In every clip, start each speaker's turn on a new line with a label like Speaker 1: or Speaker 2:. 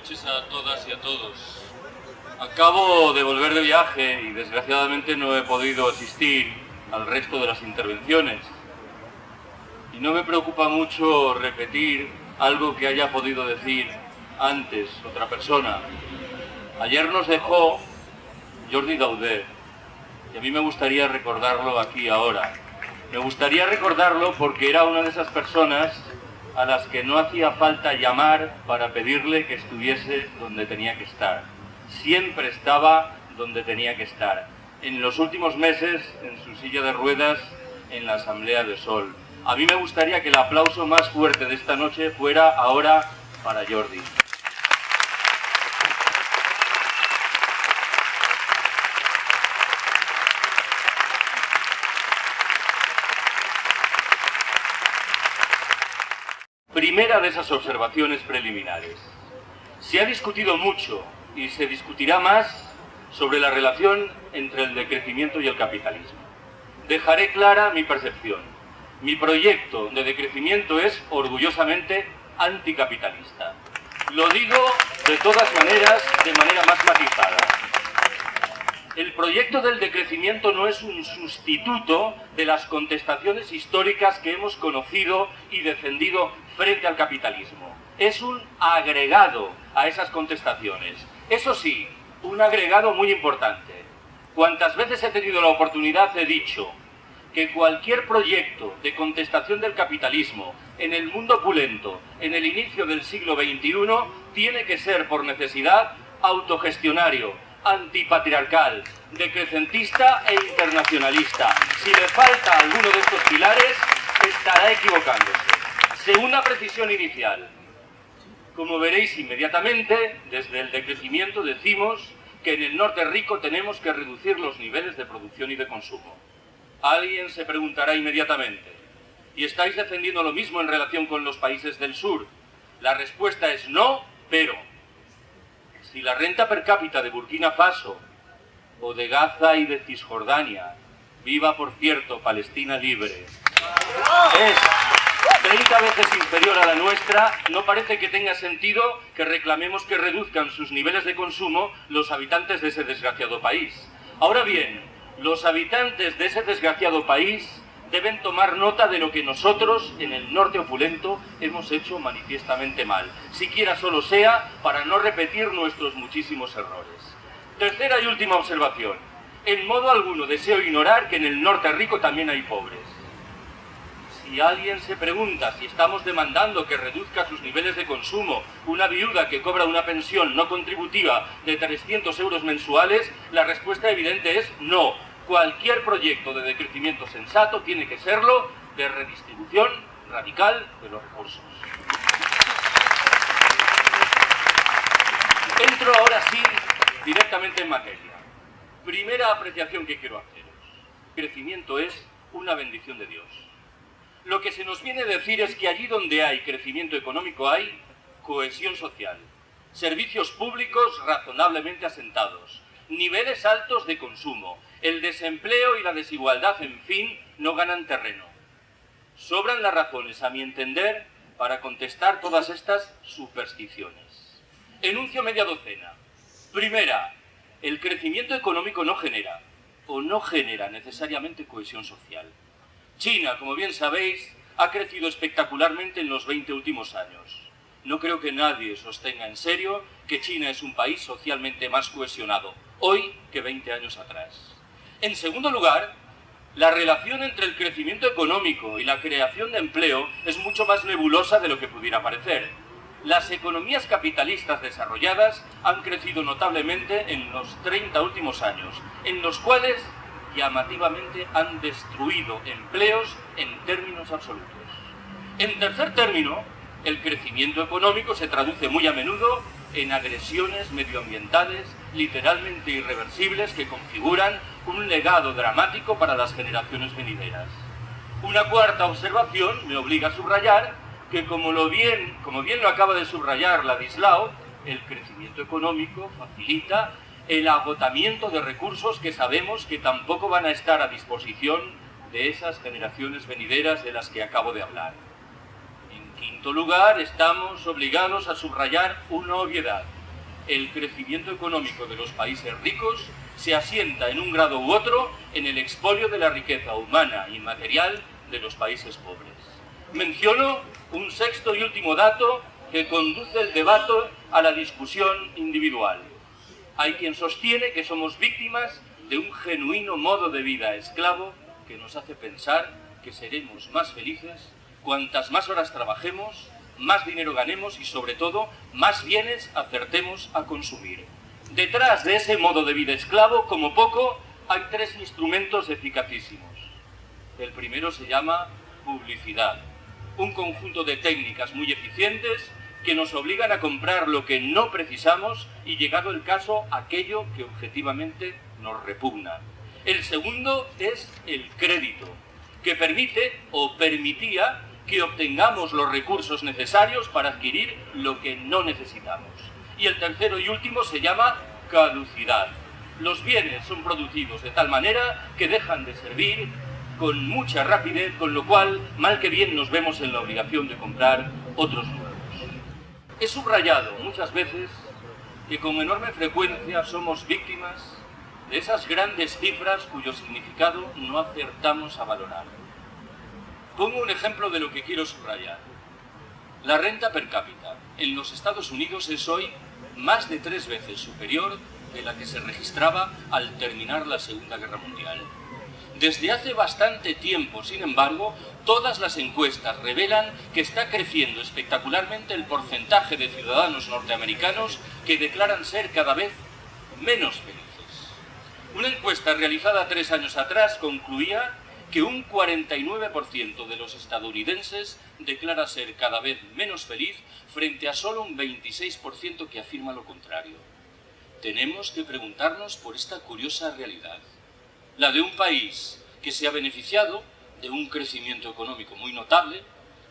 Speaker 1: noches a todas y a todos. Acabo de volver de viaje y desgraciadamente no he podido asistir al resto de las intervenciones. Y no me preocupa mucho repetir algo que haya podido decir antes otra persona. Ayer nos dejó Jordi Dauder y a mí me gustaría recordarlo aquí ahora. Me gustaría recordarlo porque era una de esas personas a las que no hacía falta llamar para pedirle que estuviese donde tenía que estar. Siempre estaba donde tenía que estar. En los últimos meses, en su silla de ruedas, en la Asamblea de Sol. A mí me gustaría que el aplauso más fuerte de esta noche fuera ahora para Jordi. Primera de esas observaciones preliminares. Se ha discutido mucho y se discutirá más sobre la relación entre el decrecimiento y el capitalismo. Dejaré clara mi percepción. Mi proyecto de decrecimiento es orgullosamente anticapitalista. Lo digo de todas maneras, de manera más matizada. El proyecto del decrecimiento no es un sustituto de las contestaciones históricas que hemos conocido y defendido frente al capitalismo. Es un agregado a esas contestaciones. Eso sí, un agregado muy importante. Cuantas veces he tenido la oportunidad he dicho que cualquier proyecto de contestación del capitalismo en el mundo opulento, en el inicio del siglo XXI, tiene que ser por necesidad autogestionario, antipatriarcal, decrecentista e internacionalista. Si le falta alguno de estos pilares, estará equivocándose. Segunda precisión inicial. Como veréis inmediatamente, desde el decrecimiento decimos que en el norte rico tenemos que reducir los niveles de producción y de consumo. Alguien se preguntará inmediatamente, ¿y estáis defendiendo lo mismo en relación con los países del sur? La respuesta es no, pero si la renta per cápita de Burkina Faso o de Gaza y de Cisjordania, viva por cierto Palestina libre, es 30 veces inferior a la nuestra, no parece que tenga sentido que reclamemos que reduzcan sus niveles de consumo los habitantes de ese desgraciado país. Ahora bien, los habitantes de ese desgraciado país deben tomar nota de lo que nosotros, en el norte opulento, hemos hecho manifiestamente mal, siquiera solo sea para no repetir nuestros muchísimos errores. Tercera y última observación. En modo alguno deseo ignorar que en el norte rico también hay pobres. Si alguien se pregunta si estamos demandando que reduzca sus niveles de consumo una viuda que cobra una pensión no contributiva de 300 euros mensuales, la respuesta evidente es no. Cualquier proyecto de decrecimiento sensato tiene que serlo de redistribución radical de los recursos. Entro ahora sí directamente en materia. Primera apreciación que quiero haceros. El crecimiento es una bendición de Dios. Lo que se nos viene a decir es que allí donde hay crecimiento económico hay cohesión social, servicios públicos razonablemente asentados, niveles altos de consumo, el desempleo y la desigualdad, en fin, no ganan terreno. Sobran las razones, a mi entender, para contestar todas estas supersticiones. Enuncio media docena. Primera, el crecimiento económico no genera, o no genera necesariamente cohesión social. China, como bien sabéis, ha crecido espectacularmente en los 20 últimos años. No creo que nadie sostenga en serio que China es un país socialmente más cohesionado hoy que 20 años atrás. En segundo lugar, la relación entre el crecimiento económico y la creación de empleo es mucho más nebulosa de lo que pudiera parecer. Las economías capitalistas desarrolladas han crecido notablemente en los 30 últimos años, en los cuales llamativamente han destruido empleos en términos absolutos. En tercer término, el crecimiento económico se traduce muy a menudo en agresiones medioambientales literalmente irreversibles que configuran un legado dramático para las generaciones venideras. Una cuarta observación me obliga a subrayar que, como bien lo acaba de subrayar Ladislao, el crecimiento económico facilita el agotamiento de recursos que sabemos que tampoco van a estar a disposición de esas generaciones venideras de las que acabo de hablar. En quinto lugar, estamos obligados a subrayar una obviedad. el crecimiento económico de los países ricos se asienta en un grado u otro en el expolio de la riqueza humana y material de los países pobres. Menciono un sexto y último dato que conduce el debate a la discusión individual. Hay quien sostiene que somos víctimas de un genuino modo de vida esclavo que nos hace pensar que seremos más felices cuantas más horas trabajemos, más dinero ganemos y, sobre todo, más bienes acertemos a consumir. Detrás de ese modo de vida esclavo, como poco, hay tres instrumentos eficacísimos. El primero se llama publicidad, un conjunto de técnicas muy eficientes que nos obligan a comprar lo que no precisamos y, llegado el caso, aquello que objetivamente nos repugna. El segundo es el crédito, que permite o permitía que obtengamos los recursos necesarios para adquirir lo que no necesitamos. Y el tercero y último se llama caducidad. Los bienes son producidos de tal manera que dejan de servir con mucha rapidez, con lo cual, mal que bien, nos vemos en la obligación de comprar otros nuevos. He subrayado muchas veces que con enorme frecuencia somos víctimas de esas grandes cifras cuyo significado no acertamos a valorar. Pongo un ejemplo de lo que quiero subrayar. La renta per cápita en los Estados Unidos es hoy más de 3 veces superior de la que se registraba al terminar la Segunda Guerra Mundial. Desde hace bastante tiempo, sin embargo, todas las encuestas revelan que está creciendo espectacularmente el porcentaje de ciudadanos norteamericanos que declaran ser cada vez menos felices. Una encuesta realizada 3 años atrás concluía que un 49% de los estadounidenses declara ser cada vez menos feliz frente a solo un 26% que afirma lo contrario. Tenemos que preguntarnos por esta curiosa realidad, la de un país que se ha beneficiado de un crecimiento económico muy notable,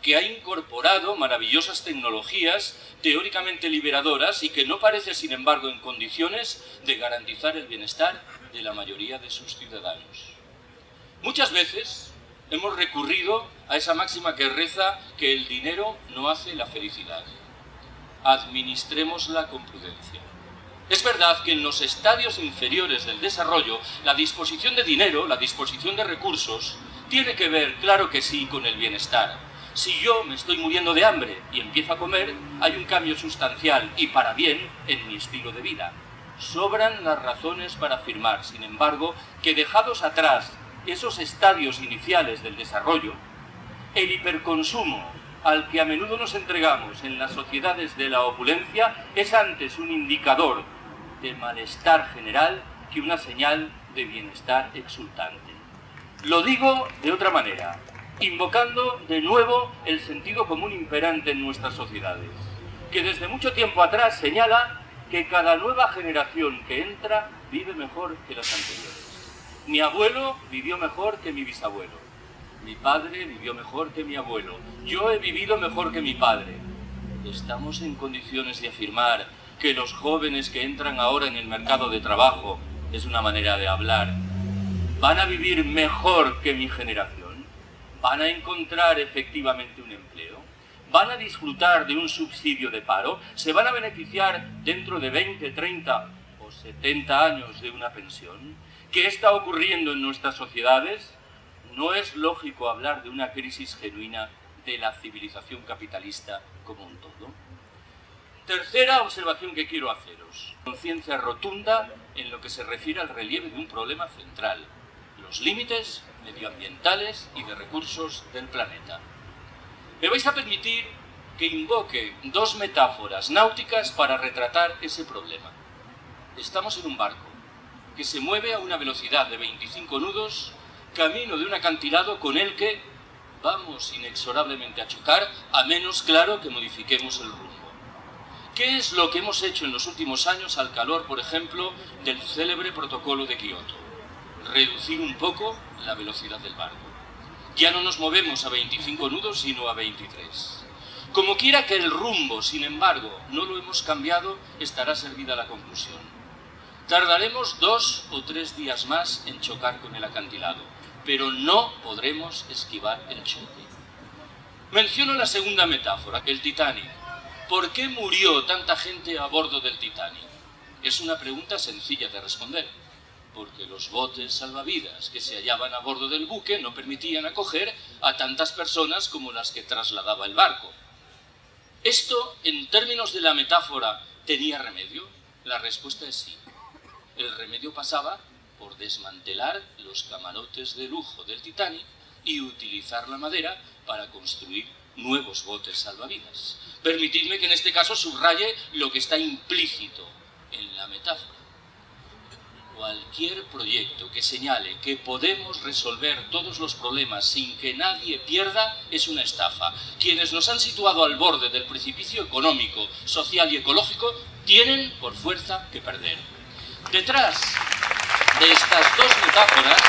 Speaker 1: que ha incorporado maravillosas tecnologías teóricamente liberadoras y que no parece, sin embargo, en condiciones de garantizar el bienestar de la mayoría de sus ciudadanos. Muchas veces hemos recurrido a esa máxima que reza que el dinero no hace la felicidad. Administrémosla con prudencia. Es verdad que en los estadios inferiores del desarrollo, la disposición de dinero, la disposición de recursos, tiene que ver, claro que sí, con el bienestar. Si yo me estoy muriendo de hambre y empiezo a comer, hay un cambio sustancial y para bien en mi estilo de vida. Sobran las razones para afirmar, sin embargo, que dejados atrás esos estadios iniciales del desarrollo, el hiperconsumo al que a menudo nos entregamos en las sociedades de la opulencia es antes un indicador de malestar general que una señal de bienestar exultante. Lo digo de otra manera, invocando de nuevo el sentido común imperante en nuestras sociedades, que desde mucho tiempo atrás señala que cada nueva generación que entra vive mejor que las anteriores. Mi abuelo vivió mejor que mi bisabuelo. Mi padre vivió mejor que mi abuelo. Yo he vivido mejor que mi padre. ¿Estamos en condiciones de afirmar que los jóvenes que entran ahora en el mercado de trabajo, es una manera de hablar, van a vivir mejor que mi generación? ¿Van a encontrar efectivamente un empleo? ¿Van a disfrutar de un subsidio de paro? ¿Se van a beneficiar dentro de 20, 30 o 70 años de una pensión? ¿Qué está ocurriendo en nuestras sociedades? No es lógico hablar de una crisis genuina de la civilización capitalista como un todo. Tercera observación que quiero haceros. Conciencia rotunda en lo que se refiere al relieve de un problema central: los límites medioambientales y de recursos del planeta. Me vais a permitir que invoque 2 metáforas náuticas para retratar ese problema. Estamos en un barco que se mueve a una velocidad de 25 nudos, camino de un acantilado con el que vamos inexorablemente a chocar, a menos, claro, que modifiquemos el rumbo. ¿Qué es lo que hemos hecho en los últimos años al calor, por ejemplo, del célebre protocolo de Kioto? Reducir un poco la velocidad del barco. Ya no nos movemos a 25 nudos, sino a 23. Como quiera que el rumbo, sin embargo, no lo hemos cambiado, estará servida la conclusión. Tardaremos 2 o 3 días más en chocar con el acantilado, pero no podremos esquivar el choque. Menciono la segunda metáfora, el Titanic.
Speaker 2: ¿Por qué murió tanta gente a bordo del Titanic? Es una pregunta sencilla de responder, porque los botes salvavidas que se hallaban a bordo del buque no permitían acoger a tantas personas como las que trasladaba el barco. ¿Esto, en términos de la metáfora, tenía remedio? La respuesta es sí. El remedio pasaba por desmantelar los camarotes de lujo del Titanic y utilizar la madera para construir nuevos botes salvavidas. Permitidme que en este caso subraye lo que está implícito en la metáfora. Cualquier proyecto que señale que podemos resolver todos los problemas sin que nadie pierda es una estafa. Quienes nos han situado al borde del precipicio económico, social y ecológico tienen por fuerza que perder. Detrás de estas dos metáforas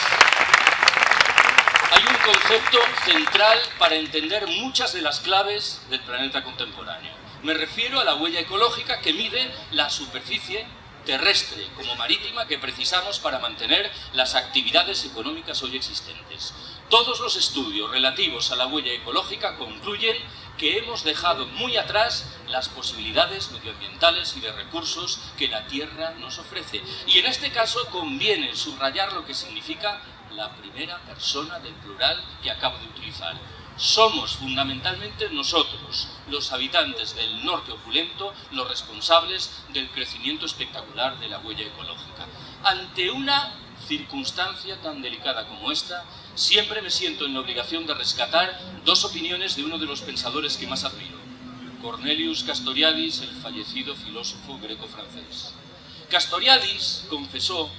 Speaker 2: hay un concepto central para entender muchas de las claves del planeta contemporáneo. Me refiero a la huella ecológica que mide la superficie terrestre como marítima que precisamos para mantener las actividades económicas hoy existentes. Todos los estudios relativos a la huella ecológica concluyen que hemos dejado muy atrás las posibilidades medioambientales y de recursos que la Tierra nos ofrece. Y en este caso conviene subrayar lo que significa la primera persona del plural que acabo de utilizar. Somos fundamentalmente nosotros, los habitantes del norte opulento, los responsables del crecimiento espectacular de la huella ecológica. Ante una circunstancia tan delicada como esta, siempre me siento en la obligación de rescatar dos opiniones de uno de los pensadores que más admiro, Cornelius Castoriadis, el fallecido filósofo greco-francés. Castoriadis confesó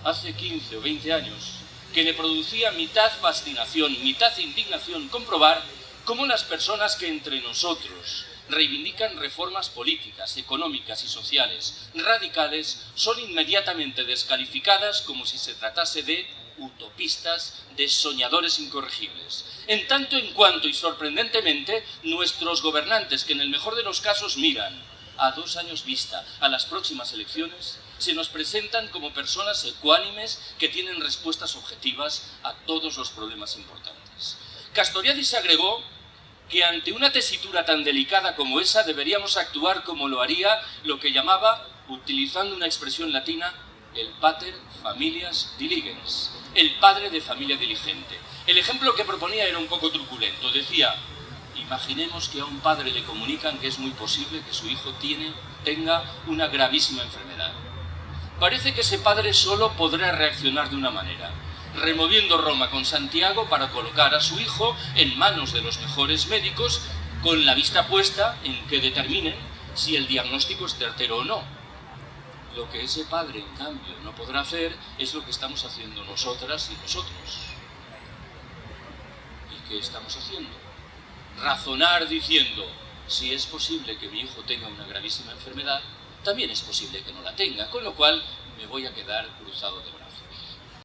Speaker 2: hace 15 o 20 años que le producía mitad fascinación, mitad indignación comprobar cómo las personas que entre nosotros reivindican reformas políticas, económicas y sociales radicales son inmediatamente descalificadas como si se tratase de utopistas, de soñadores incorregibles. En tanto en cuanto, y sorprendentemente, nuestros gobernantes, que en el mejor de los casos miran a 2 años vista a las próximas elecciones, se nos presentan como personas ecuánimes que tienen respuestas objetivas a todos los problemas importantes. Castoriadis agregó que ante una tesitura tan delicada como esa deberíamos actuar como lo haría lo que llamaba, utilizando una expresión latina, el pater familias diligens, el padre de familia diligente. El ejemplo que proponía era un poco truculento. Decía, imaginemos que a un padre le comunican que es muy posible que su hijo tenga una gravísima enfermedad. Parece que ese padre solo podrá reaccionar de una manera, removiendo Roma con Santiago para colocar a su hijo en manos de los mejores médicos con la vista puesta en que determinen si el diagnóstico es certero o no. Lo que ese padre, en cambio, no podrá hacer es lo que estamos haciendo nosotras y nosotros. ¿Y qué estamos haciendo? Razonar diciendo, si es posible que mi hijo tenga una gravísima enfermedad, también es posible que no la tenga, con lo cual me voy a quedar cruzado de brazos.